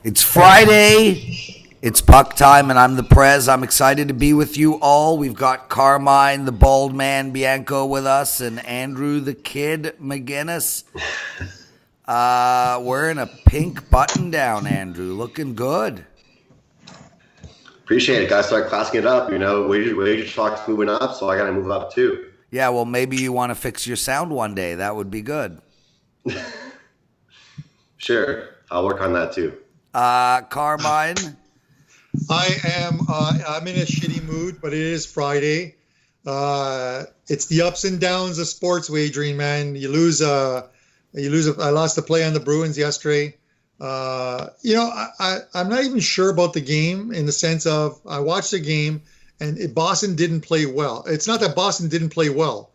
It's Friday. It's puck time, and I'm the Prez. I'm excited to be with you all. We've got Carmine, the bald man, Bianco with us, and Andrew, the kid, McInnis. Wearing a pink button down, Andrew. Looking good. Appreciate it. Got to start classing it up. You know, WagerTalk's moving up, so I got to move up too. Yeah, well, maybe you want to fix your sound one day. That would be good. Sure. I'll work on that too. Carmine? I'm in a shitty mood, but it is Friday. It's the ups and downs of sports wagering, man. You lose. I lost a play on the Bruins yesterday. I'm not even sure about the game in the sense of I watched the game and Boston didn't play well. It's not that Boston didn't play well.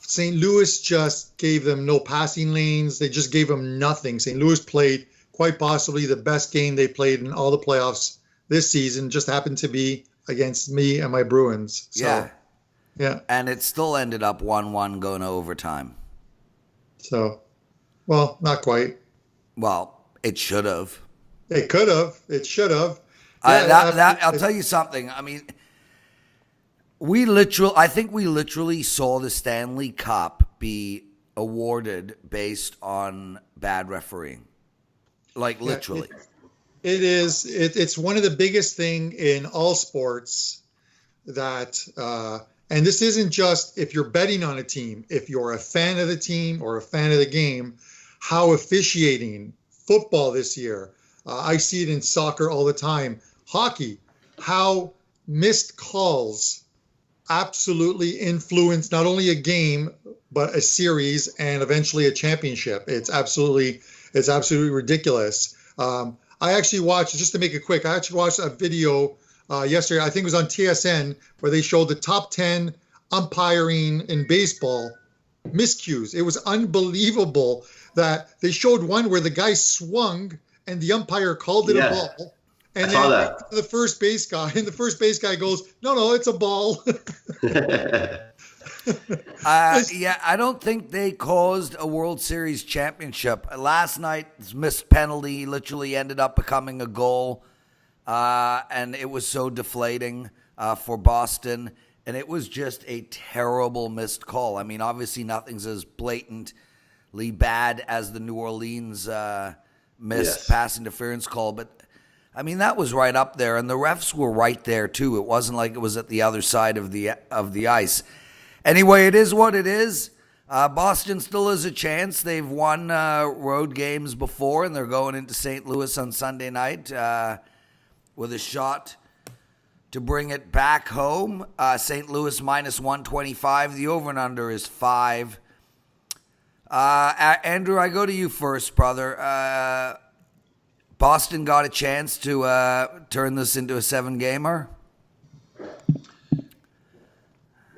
St. Louis just gave them no passing lanes. They just gave them nothing. St. Louis played quite possibly the best game they played in all the playoffs this season. Just happened to be against me and my Bruins. So, yeah. And it still ended up 1-1 going to overtime. So, well, not quite. Well, it should have. It could have. It should have. I'll tell you something. I mean, I think we literally saw the Stanley Cup be awarded based on bad refereeing. Like literally. It is. It's one of the biggest thing in all sports that, and this isn't just if you're betting on a team, if you're a fan of the team or a fan of the game, how officiating football this year. I see it in soccer all the time. Hockey, how missed calls absolutely influence not only a game, but a series and eventually a championship. It's absolutely ridiculous. I actually watched, just to make it quick, a video yesterday, I think it was on TSN, where they showed the top 10 umpiring in baseball miscues. It was unbelievable that they showed one where the guy swung and the umpire called it a ball. And then the first base guy goes, no, it's a ball. I don't think they caused a World Series championship. Last night's missed penalty literally ended up becoming a goal, and it was so deflating for Boston, and it was just a terrible missed call. I mean, obviously nothing's as blatantly bad as the New Orleans missed pass interference call, but I mean, that was right up there, and the refs were right there too. It wasn't like it was at the other side of the ice. Anyway, it is what it is. Boston still has a chance. They've won road games before, and they're going into St. Louis on Sunday night with a shot to bring it back home. St. Louis minus 125. The over and under is 5. Andrew, I go to you first, brother. Boston got a chance to turn this into a 7-gamer?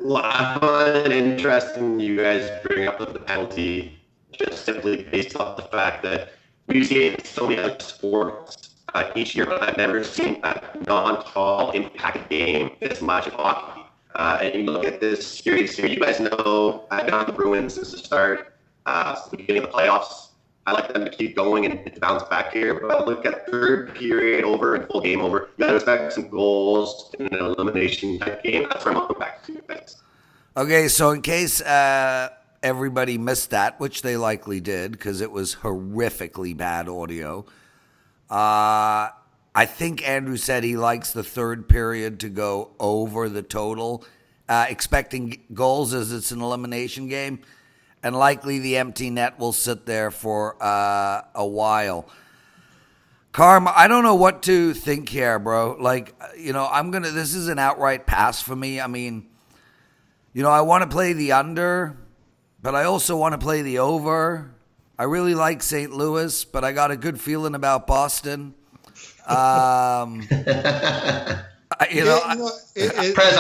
Well, I find it interesting you guys bring up the penalty just simply based off the fact that we see it in so many other sports each year, but I've never seen a non-call impact game this much in hockey. And you look at this series here, you guys know I've been on the Bruins since the start, since the beginning of the playoffs. I like them to keep going and to bounce back here. But look at third period over and full game over. You got to expect some goals in an elimination type game. That's where I'm going back to. Thanks. Okay, so in case everybody missed that, which they likely did because it was horrifically bad audio, I think Andrew said he likes the third period to go over the total, expecting goals as it's an elimination game. And likely the empty net will sit there for a while. Carm, I don't know what to think here, bro. Like, this is an outright pass for me. I mean, I want to play the under, but I also want to play the over. I really like St. Louis, but I got a good feeling about Boston. Prez, I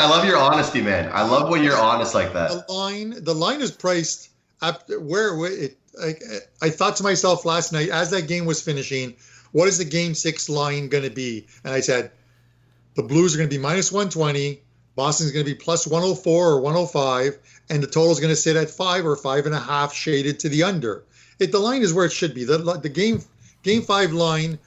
love your honesty, man. I love when you're honest like that. The line is priced. I thought to myself last night as that game was finishing, what is the game 6 line going to be? And I said, the Blues are going to be minus 120, Boston's going to be plus 104 or 105, and the total is going to sit at 5 or 5.5 shaded to the under. The line is where it should be. The game 5 line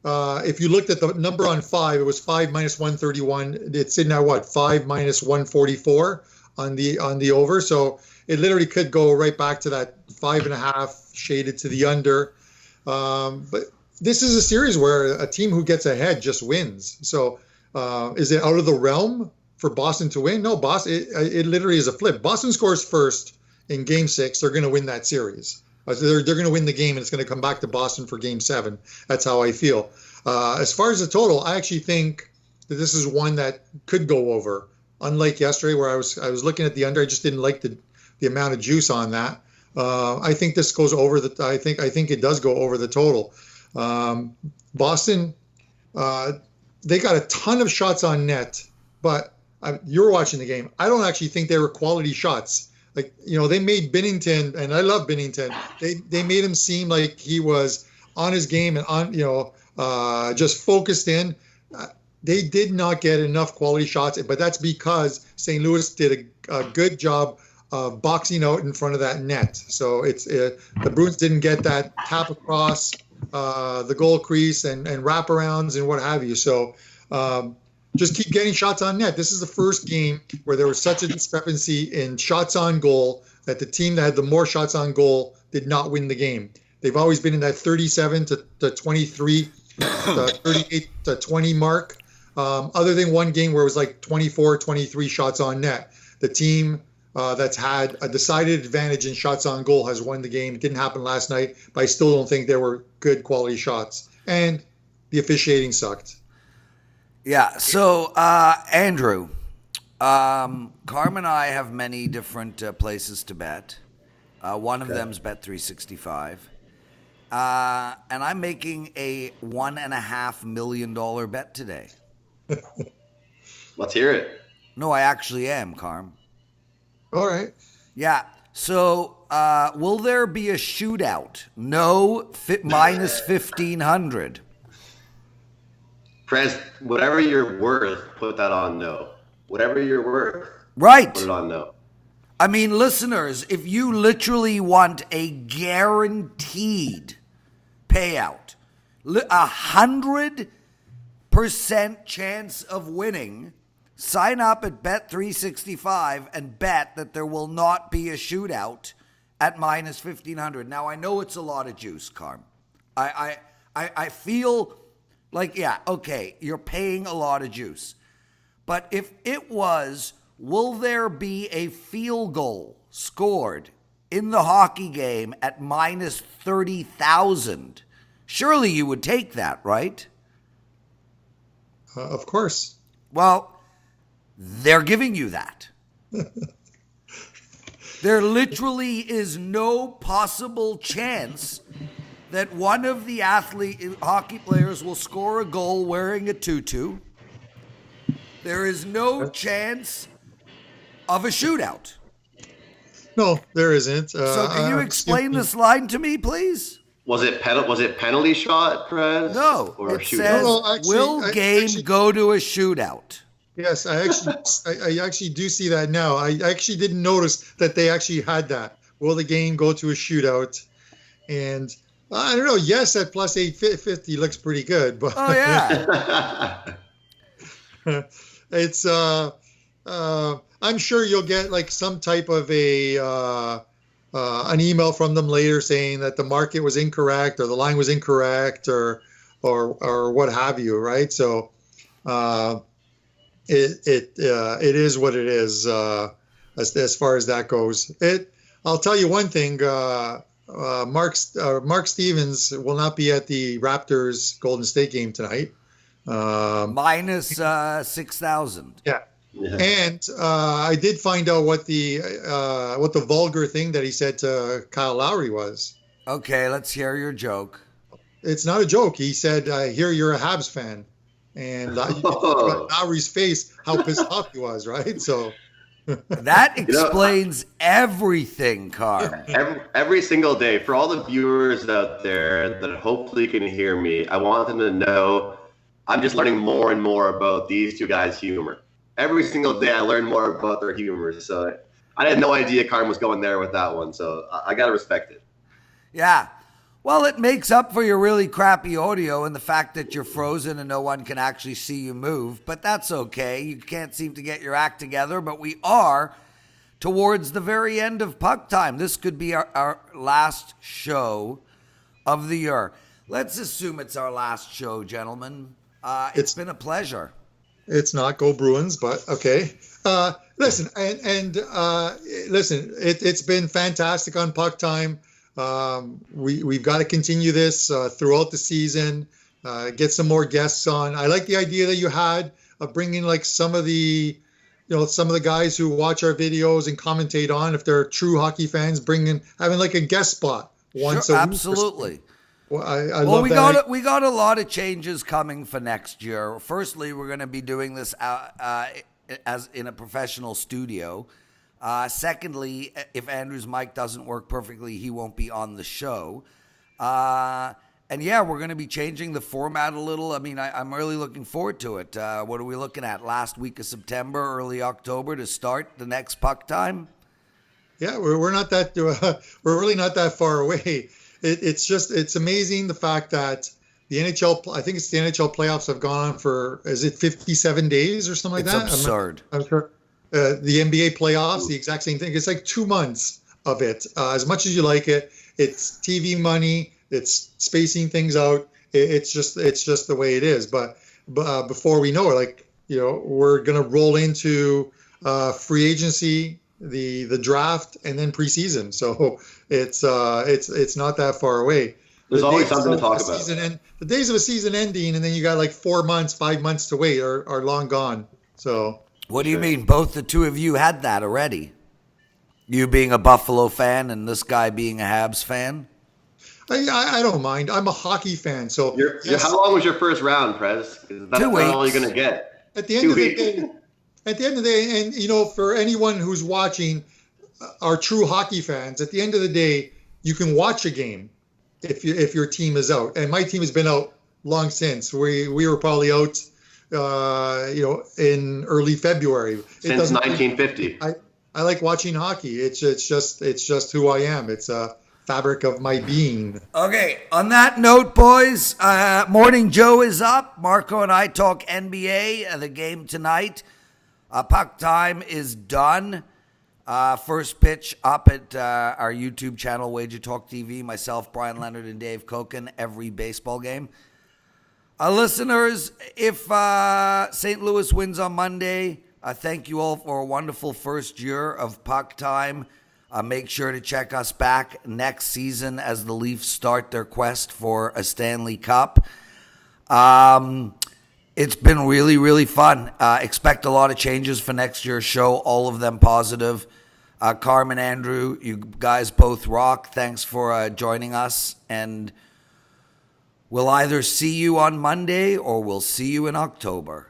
if you looked at the number on 5, it was 5 minus 131. It's sitting at what? 5 minus 144 on the over. So it literally could go right back to that 5.5 shaded to the under. But this is a series where a team who gets ahead just wins. So is it out of the realm for Boston to win? No, it literally is a flip. Boston scores first in Game 6. They're going to win that series. They're going to win the game, and it's going to come back to Boston for Game 7. That's how I feel. As far as the total, I actually think that this is one that could go over. Unlike yesterday, where I was looking at the under, I just didn't like the amount of juice on that. I think this goes over the. I think it does go over the total. Boston, they got a ton of shots on net, but you're watching the game. I don't actually think they were quality shots. Like, they made Binnington, and I love Binnington. They made him seem like he was on his game and on, just focused in. They did not get enough quality shots, but that's because St. Louis did a good job of boxing out in front of that net. So the Bruins didn't get that tap across the goal crease and wraparounds and what have you. So just keep getting shots on net. This is the first game where there was such a discrepancy in shots on goal that the team that had the more shots on goal did not win the game. They've always been in that 37 to 23, 38 to 20 mark. Other than one game where it was like 24, 23 shots on net. The team that's had a decided advantage in shots on goal has won the game. It didn't happen last night, but I still don't think there were good quality shots. And the officiating sucked. Yeah. So, Andrew, Carm and I have many different places to bet. One of them's Bet365. And I'm making a $1.5 million bet today. Let's hear it. No, I actually am, Carm. All right. Yeah. So, will there be a shootout? No, minus 1,500. Prez, whatever you're worth, put that on no. Whatever you're worth, right. Put it on no. I mean, listeners, if you literally want a guaranteed payout, 100% chance of winning, sign up at Bet365 and bet that there will not be a shootout at minus 1,500. Now, I know it's a lot of juice, Carm. I feel like, yeah, okay, you're paying a lot of juice. But if it was, will there be a field goal scored in the hockey game at minus 30,000? Surely you would take that, right? Of course. Well, they're giving you that. There literally is no possible chance that one of the hockey players will score a goal wearing a tutu. There is no chance of a shootout. No, there isn't. So can you explain this line to me, please? Was it penalty shot, Prez? No, or it shootout? says, actually, will game go to a shootout? Yes, I actually do see that now. I actually didn't notice that they actually had that. Will the game go to a shootout? And I don't know. Yes, at plus 850 looks pretty good, but oh yeah, it's I'm sure you'll get like some type of an email from them later saying that the market was incorrect or the line was incorrect or what have you, right? So it is what it is as far as that goes. I'll tell you one thing. Mark Stevens will not be at the Raptors Golden State game tonight. minus 6,000. Yeah. And I did find out what the vulgar thing that he said to Kyle Lowry was. Okay, let's hear your joke. It's not a joke. He said, "I hear you're a Habs fan," and Lowry's face, how pissed off he was, right? So that explains everything, Carl. Every single day, for all the viewers out there that hopefully can hear me, I want them to know I'm just learning more and more about these two guys' humor. Every single day I learn more about their humor. So I had no idea Carm was going there with that one. So I got to respect it. Yeah. Well, it makes up for your really crappy audio and the fact that you're frozen and no one can actually see you move. But that's okay. You can't seem to get your act together. But we are towards the very end of Puck Time. This could be our last show of the year. Let's assume it's our last show, gentlemen. It's been a pleasure. It's not Go Bruins, but okay. Listen, listen, it's been fantastic on Puck Time. We've got to continue this throughout the season. Get some more guests on. I like the idea that you had of bringing like some of the guys who watch our videos and commentate on, if they're true hockey fans, having like a guest spot once a week. Absolutely. Well, I love that. We got a lot of changes coming for next year. Firstly, we're going to be doing this as in a professional studio. Secondly, if Andrew's mic doesn't work perfectly, he won't be on the show. And yeah, we're going to be changing the format a little. I mean, I'm really looking forward to it. What are we looking at? Last week of September, early October to start the next Puck Time? Yeah, we're we're really not that far away. It's amazing the fact that the NHL, I think it's the NHL playoffs have gone on for, is it 57 days or something like that? It's absurd. I'm sure. The NBA playoffs, the exact same thing. It's like 2 months of it. As much as you like it, it's TV money. It's spacing things out. It's just the way it is. But before we know it, we're gonna roll into free agency, the draft, and then preseason. So it's not that far away. There's always something to talk about. The days of a season ending, and then you got like 4 months, 5 months to wait are long gone. So. What do you mean? Both the two of you had that already. You being a Buffalo fan and this guy being a Habs fan? I don't mind. I'm a hockey fan. So yes. How long was your first round, Prez? That's 2 weeks. all you're going to get. At the end of the day, and for anyone who's watching, our true hockey fans, at the end of the day, you can watch a game if your team is out. And my team has been out long since. We were probably out in early February. Since 1950. I like watching hockey. It's just who I am. It's a fabric of my being. Okay, on that note, boys, Morning Joe is up. Marco and I talk NBA, the game tonight. Puck Time is done. First pitch up at our YouTube channel, WagerTalk TV. Myself, Brian Leonard, and Dave Koken, every baseball game. Listeners, if St. Louis wins on Monday, thank you all for a wonderful first year of Puck Time. Make sure to check us back next season as the Leafs start their quest for a Stanley Cup. It's been really, really fun. Expect a lot of changes for next year's show, all of them positive. Carmen, Andrew, you guys both rock. Thanks for joining us, and we'll either see you on Monday or we'll see you in October.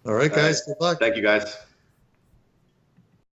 All right, guys. Good luck. Thank you, guys.